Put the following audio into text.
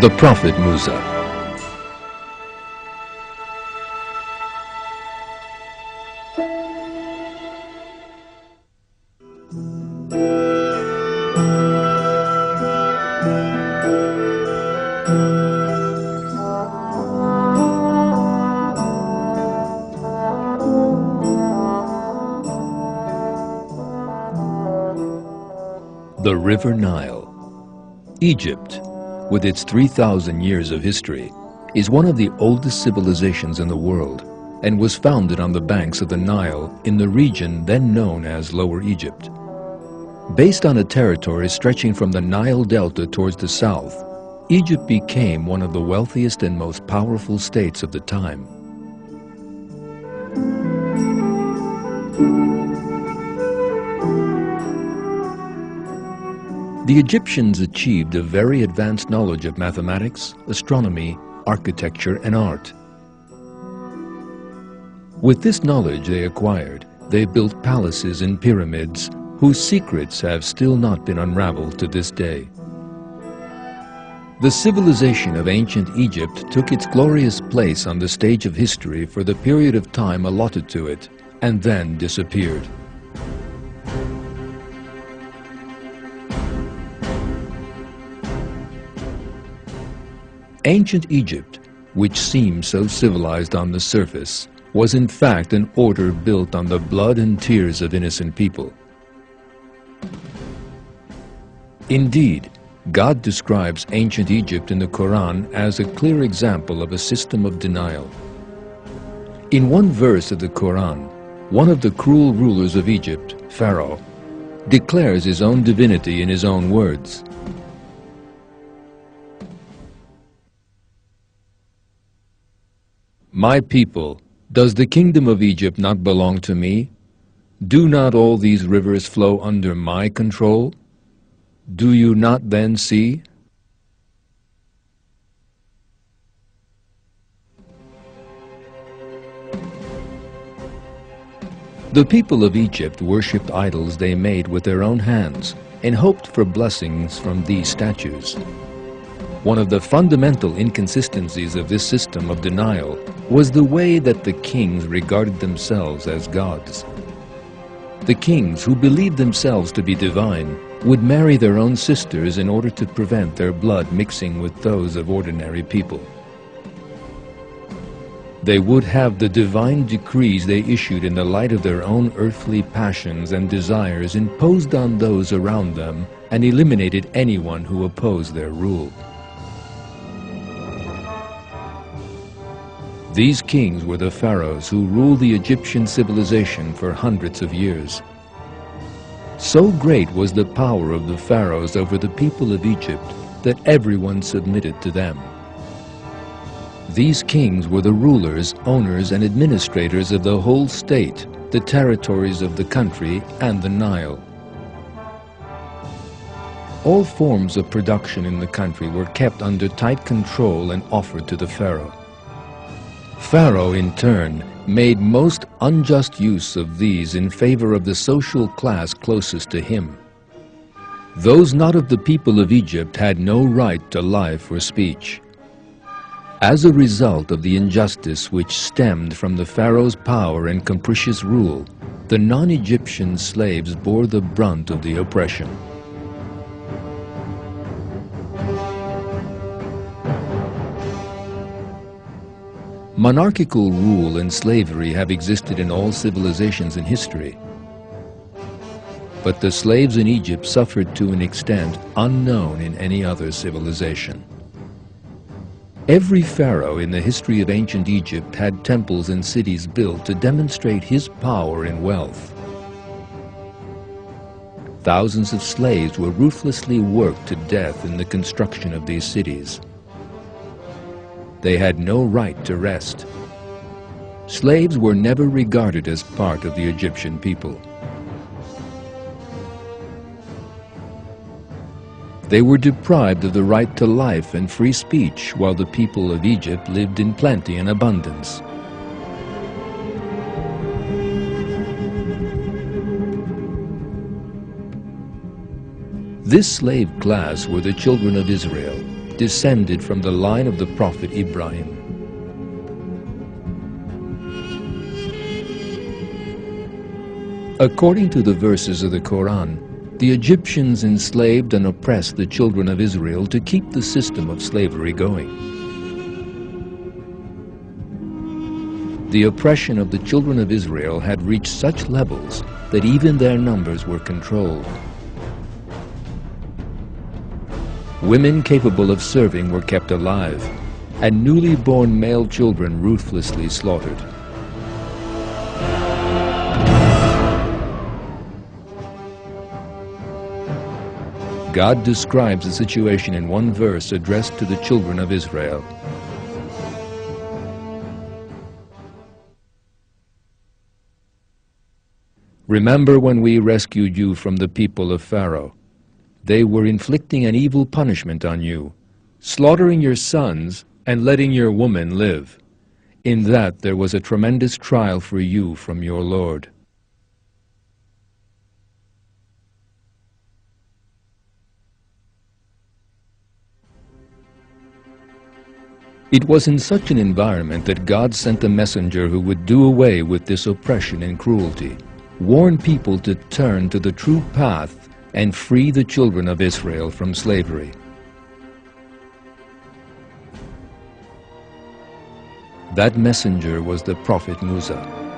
The Prophet Musa. The River Nile. Egypt, with its 3,000 years of history, is one of the oldest civilizations in the world and was founded on the banks of the Nile in the region then known as Lower Egypt. Based on a territory stretching from the Nile Delta towards the south, Egypt became one of the wealthiest and most powerful states of the time. The Egyptians achieved a very advanced knowledge of mathematics, astronomy, architecture, and art. With this knowledge they acquired, they built palaces and pyramids whose secrets have still not been unraveled to this day. The civilization of ancient Egypt took its glorious place on the stage of history for the period of time allotted to it, and then disappeared. Ancient Egypt, which seems so civilized on the surface, was in fact an order built on the blood and tears of innocent people. Indeed, God describes ancient Egypt in the Quran as a clear example of a system of denial. In one verse of the Quran, one of the cruel rulers of Egypt, Pharaoh, declares his own divinity in his own words. My people, does the kingdom of Egypt not belong to me? Do not all these rivers flow under my control? Do you not then see? The people of Egypt worshipped idols they made with their own hands and hoped for blessings from these statues. One of the fundamental inconsistencies of this system of denial was the way that the kings regarded themselves as gods. The kings, who believed themselves to be divine, would marry their own sisters in order to prevent their blood mixing with those of ordinary people. They would have the divine decrees they issued in the light of their own earthly passions and desires imposed on those around them and eliminated anyone who opposed their rule. These kings were the pharaohs who ruled the Egyptian civilization for hundreds of years. So great was the power of the pharaohs over the people of Egypt that everyone submitted to them. These kings were the rulers, owners, and administrators of the whole state, the territories of the country, and the Nile. All forms of production in the country were kept under tight control and offered to the pharaoh. Pharaoh, in turn, made most unjust use of these in favor of the social class closest to him. Those not of the people of Egypt had no right to life or speech. As a result of the injustice which stemmed from the pharaoh's power and capricious rule, the non-Egyptian slaves bore the brunt of the oppression. Monarchical rule and slavery have existed in all civilizations in history. But the slaves in Egypt suffered to an extent unknown in any other civilization. Every pharaoh in the history of ancient Egypt had temples and cities built to demonstrate his power and wealth. Thousands of slaves were ruthlessly worked to death in the construction of these cities. They had no right to rest. Slaves were never regarded as part of the Egyptian people. They were deprived of the right to life and free speech while the people of Egypt lived in plenty and abundance. This slave class were the children of Israel, descended from the line of the Prophet Ibrahim. According to the verses of the Quran, the Egyptians enslaved and oppressed the children of Israel to keep the system of slavery going. The oppression of the children of Israel had reached such levels that even their numbers were controlled. Women capable of serving were kept alive, and newly born male children ruthlessly slaughtered. God describes the situation in one verse addressed to the children of Israel. Remember when we rescued you from the people of Pharaoh. They were inflicting an evil punishment on you, slaughtering your sons and letting your women live. In that there was a tremendous trial for you from your Lord. It was in such an environment that God sent a messenger who would do away with this oppression and cruelty, warn people to turn to the true path, and free the children of Israel from slavery. That messenger was the Prophet Musa.